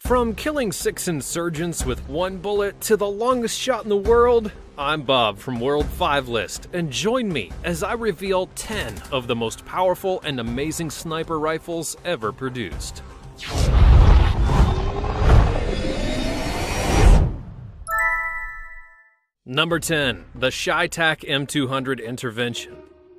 From killing 6 insurgents with 1 bullet to the longest shot in the world, I'm Bob from World 5 List, and join me as I reveal 10 of the most powerful and amazing sniper rifles ever produced. Number 10. The CheyTac M200 Intervention.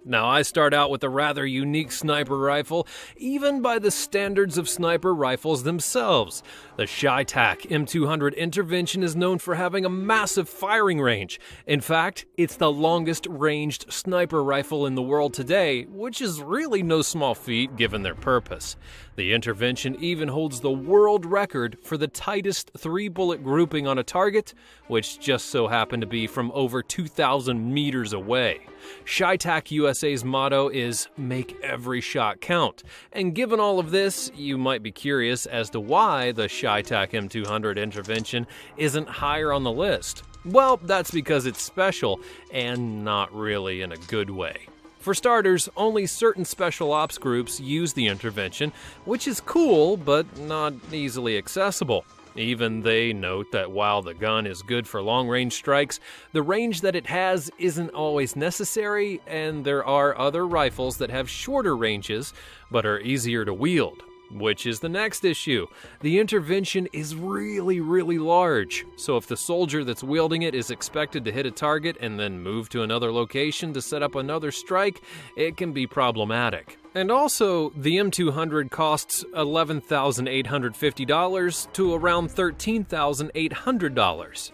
Now, I start out with a rather unique sniper rifle, even by the standards of sniper rifles themselves. The CheyTac M200 Intervention is known for having a massive firing range. In fact, it's the longest ranged sniper rifle in the world today, which is really no small feat given their purpose. The Intervention even holds the world record for the tightest 3-bullet grouping on a target, which just so happened to be from over 2,000 meters away. CheyTac USA's motto is "Make every shot count." And given all of this, you might be curious as to why the CheyTac M200 Intervention isn't higher on the list. Well, that's because it's special, and not really in a good way. For starters, only certain special ops groups use the Intervention, which is cool, but not easily accessible. Even they note that while the gun is good for long-range strikes, the range that it has isn't always necessary, and there are other rifles that have shorter ranges, but are easier to wield. Which is the next issue. The Intervention is really large, so if the soldier that's wielding it is expected to hit a target and then move to another location to set up another strike, it can be problematic. And also, the M200 costs $11,850 to around $13,800.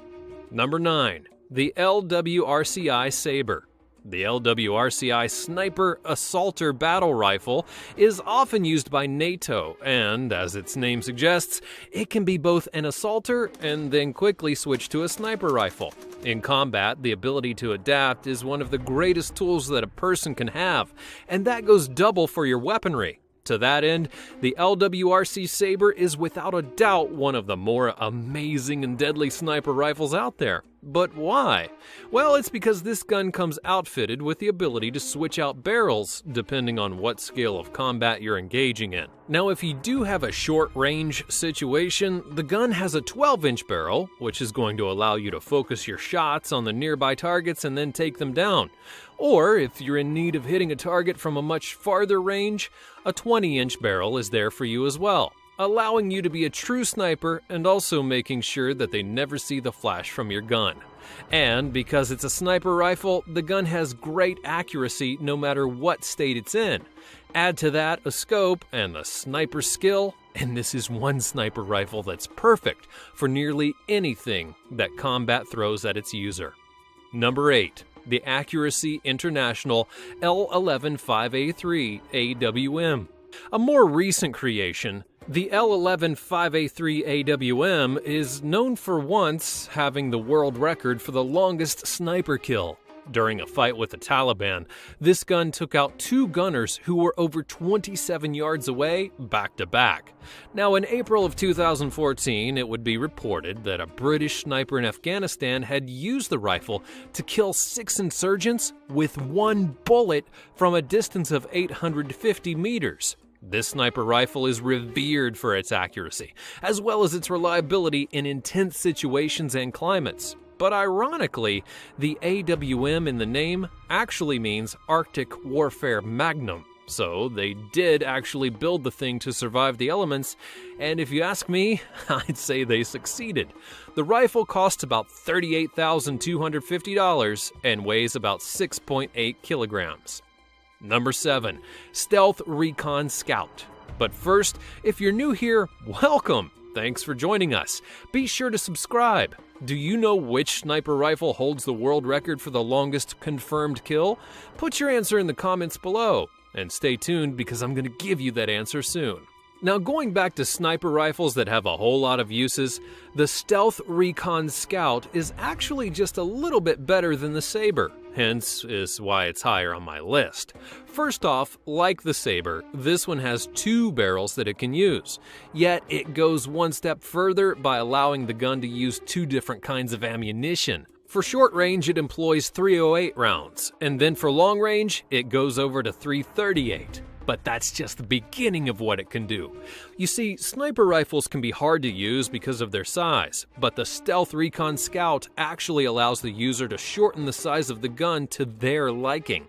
Number 9. The LWRCI Sabre. The LWRCI Sniper Assaulter Battle Rifle is often used by NATO, and as its name suggests, it can be both an assaulter and then quickly switch to a sniper rifle. In combat, the ability to adapt is one of the greatest tools that a person can have, and that goes double for your weaponry. To that end, the LWRC Sabre is without a doubt one of the more amazing and deadly sniper rifles out there. But why? Well, it's because this gun comes outfitted with the ability to switch out barrels depending on what scale of combat you're engaging in. Now, if you do have a short-range situation, the gun has a 12-inch barrel, which is going to allow you to focus your shots on the nearby targets and then take them down. Or, if you're in need of hitting a target from a much farther range, a 20-inch barrel is there for you as well, allowing you to be a true sniper and also making sure that they never see the flash from your gun. And because it's a sniper rifle, the gun has great accuracy no matter what state it's in. Add to that a scope and the sniper skill, and this is one sniper rifle that's perfect for nearly anything that combat throws at its user. Number 8. The Accuracy International L11-5A3 AWM. A more recent creation, the L11-5A3 AWM is known for once having the world record for the longest sniper kill. During a fight with the Taliban, this gun took out 2 gunners who were over 27 yards away, back to back. Now, in April of 2014, it would be reported that a British sniper in Afghanistan had used the rifle to kill 6 insurgents with 1 bullet from a distance of 850 meters. This sniper rifle is revered for its accuracy, as well as its reliability in intense situations and climates. But ironically, the AWM in the name actually means Arctic Warfare Magnum. So they did actually build the thing to survive the elements, and if you ask me, I'd say they succeeded. The rifle costs about $38,250 and weighs about 6.8 kilograms. Number 7. Stealth Recon Scout. But first, if you're new here, welcome! Thanks for joining us. Be sure to subscribe. Do you know which sniper rifle holds the world record for the longest confirmed kill? Put your answer in the comments below, and stay tuned because I'm going to give you that answer soon. Now, going back to sniper rifles that have a whole lot of uses, the Stealth Recon Scout is actually just a little bit better than the Sabre, hence is why it's higher on my list. First off, like the Sabre, this one has 2 barrels that it can use, yet it goes one step further by allowing the gun to use 2 different kinds of ammunition. For short range, it employs .308 rounds, and then for long range, it goes over to .338. But that's just the beginning of what it can do. You see, sniper rifles can be hard to use because of their size, but the Stealth Recon Scout actually allows the user to shorten the size of the gun to their liking.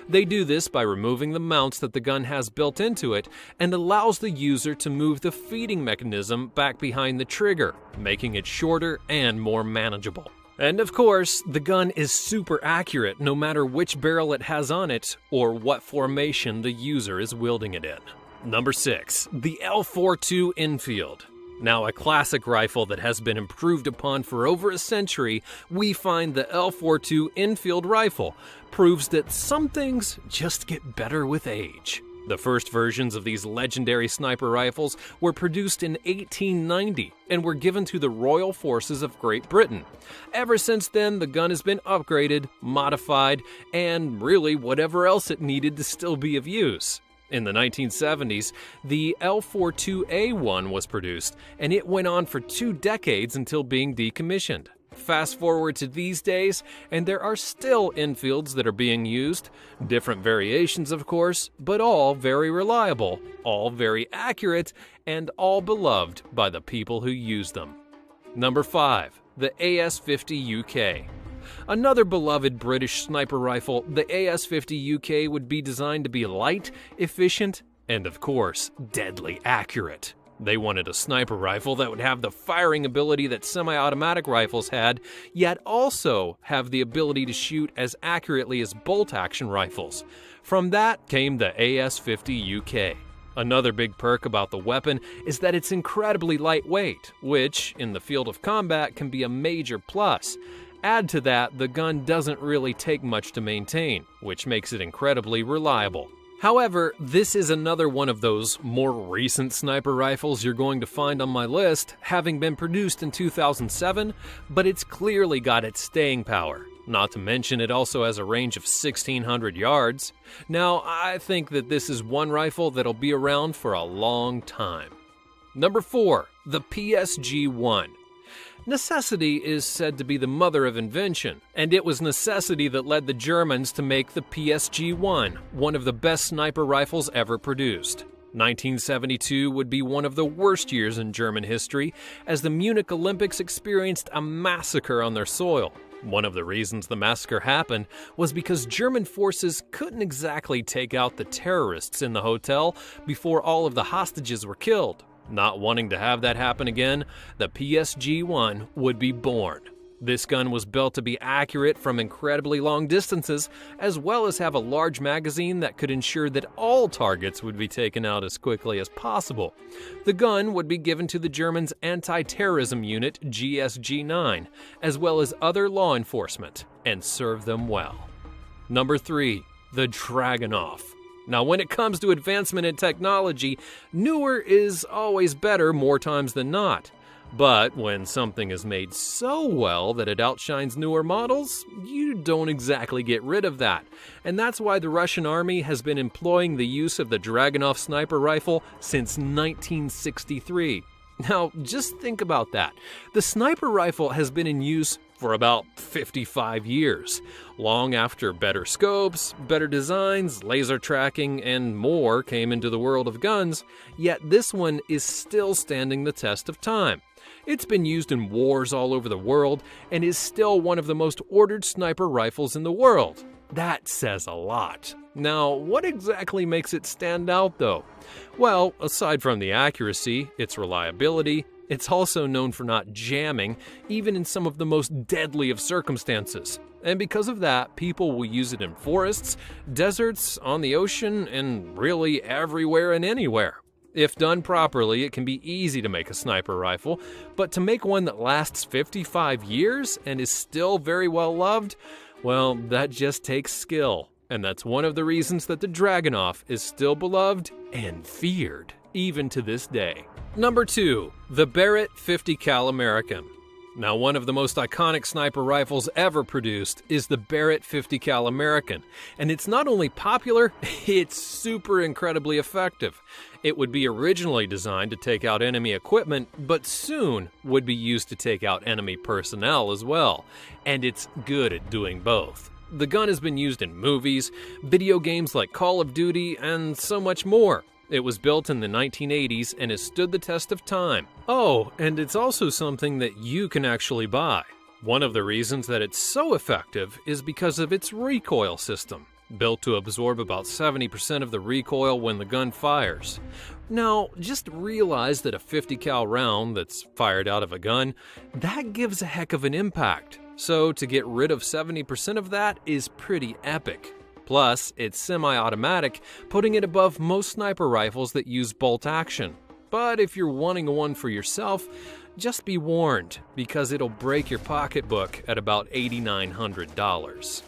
They do this by removing the mounts that the gun has built into it and allows the user to move the feeding mechanism back behind the trigger, making it shorter and more manageable. And of course, the gun is super accurate no matter which barrel it has on it or what formation the user is wielding it in. Number 6. The L42 Enfield. Now a classic rifle that has been improved upon for over a century, we find the L42 Enfield rifle proves that some things just get better with age. The first versions of these legendary sniper rifles were produced in 1890 and were given to the Royal Forces of Great Britain. Ever since then, the gun has been upgraded, modified, and really whatever else it needed to still be of use. In the 1970s, the L42A1 was produced, and it went on for 2 decades until being decommissioned. Fast forward to these days, and there are still Enfields that are being used. Different variations, of course, but all very reliable, all very accurate, and all beloved by the people who use them. Number 5. The AS50 UK. Another beloved British sniper rifle, the AS50 UK would be designed to be light, efficient, and of course, deadly accurate. They wanted a sniper rifle that would have the firing ability that semi-automatic rifles had, yet also have the ability to shoot as accurately as bolt-action rifles. From that came the AS50 UK. Another big perk about the weapon is that it's incredibly lightweight, which, in the field of combat, can be a major plus. Add to that, the gun doesn't really take much to maintain, which makes it incredibly reliable. However, this is another one of those more recent sniper rifles you're going to find on my list, having been produced in 2007, but it's clearly got its staying power. Not to mention it also has a range of 1,600 yards. Now, I think that this is one rifle that'll be around for a long time. Number 4. The PSG-1. Necessity is said to be the mother of invention, and it was necessity that led the Germans to make the PSG-1, one of the best sniper rifles ever produced. 1972 would be one of the worst years in German history, as the Munich Olympics experienced a massacre on their soil. One of the reasons the massacre happened was because German forces couldn't exactly take out the terrorists in the hotel before all of the hostages were killed. Not wanting to have that happen again, the PSG-1 would be born. This gun was built to be accurate from incredibly long distances, as well as have a large magazine that could ensure that all targets would be taken out as quickly as possible. The gun would be given to the Germans' anti-terrorism unit, GSG-9, as well as other law enforcement, and serve them well. Number 3. The Dragunov. Now, when it comes to advancement in technology, newer is always better more times than not. But when something is made so well that it outshines newer models, you don't exactly get rid of that. And that's why the Russian army has been employing the use of the Dragunov sniper rifle since 1963. Now, just think about that. The sniper rifle has been in use for about 55 years, long after better scopes, better designs, laser tracking, and more came into the world of guns, yet this one is still standing the test of time. It's been used in wars all over the world and is still one of the most ordered sniper rifles in the world. That says a lot. Now, what exactly makes it stand out though? Well, aside from the accuracy, its reliability, it's also known for not jamming, even in some of the most deadly of circumstances. And because of that, people will use it in forests, deserts, on the ocean, and really everywhere and anywhere. If done properly, it can be easy to make a sniper rifle, but to make one that lasts 55 years and is still very well loved, well, that just takes skill. And that's one of the reasons that the Dragunov is still beloved and feared, even to this day. Number 2. The Barrett 50 cal American. Now, one of the most iconic sniper rifles ever produced is the Barrett 50 cal American, and it's not only popular, it's super incredibly effective. It would be originally designed to take out enemy equipment, but soon would be used to take out enemy personnel as well, and it's good at doing both. The gun has been used in movies, video games like Call of Duty, and so much more. It was built in the 1980s and has stood the test of time. Oh, and it's also something that you can actually buy. One of the reasons that it's so effective is because of its recoil system, built to absorb about 70% of the recoil when the gun fires. Now, just realize that a 50 cal round that's fired out of a gun, that gives a heck of an impact. So to get rid of 70% of that is pretty epic. Plus, it's semi-automatic, putting it above most sniper rifles that use bolt action. But if you're wanting one for yourself, just be warned, because it'll break your pocketbook at about $8,900.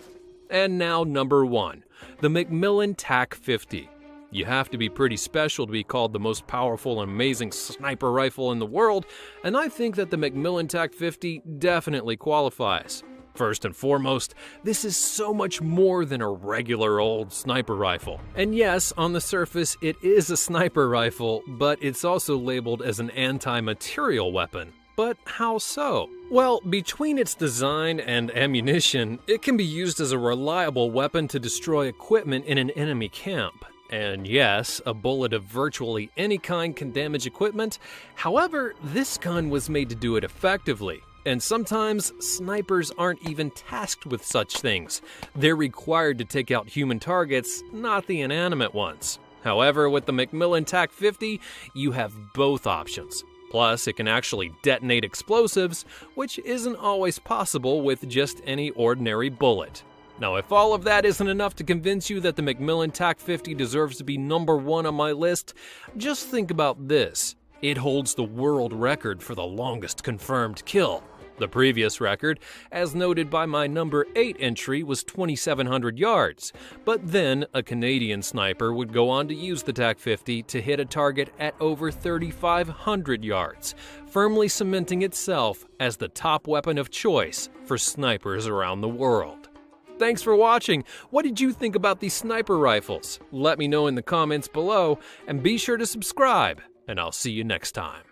And now number 1, the McMillan TAC-50. You have to be pretty special to be called the most powerful and amazing sniper rifle in the world, and I think that the McMillan TAC-50 definitely qualifies. First and foremost, this is so much more than a regular old sniper rifle. And yes, on the surface it is a sniper rifle, but it's also labeled as an anti-material weapon. But how so? Well, between its design and ammunition, it can be used as a reliable weapon to destroy equipment in an enemy camp. And yes, a bullet of virtually any kind can damage equipment. However, this gun was made to do it effectively. And sometimes, snipers aren't even tasked with such things. They're required to take out human targets, not the inanimate ones. However, with the McMillan TAC-50, you have both options. Plus, it can actually detonate explosives, which isn't always possible with just any ordinary bullet. Now, if all of that isn't enough to convince you that the McMillan TAC-50 deserves to be number 1 on my list, just think about this. It holds the world record for the longest confirmed kill. The previous record, as noted by my number 8 entry, was 2,700 yards. But then, a Canadian sniper would go on to use the TAC-50 to hit a target at over 3,500 yards, firmly cementing itself as the top weapon of choice for snipers around the world. Thanks for watching. What did you think about these sniper rifles? Let me know in the comments below, and be sure to subscribe, and I'll see you next time.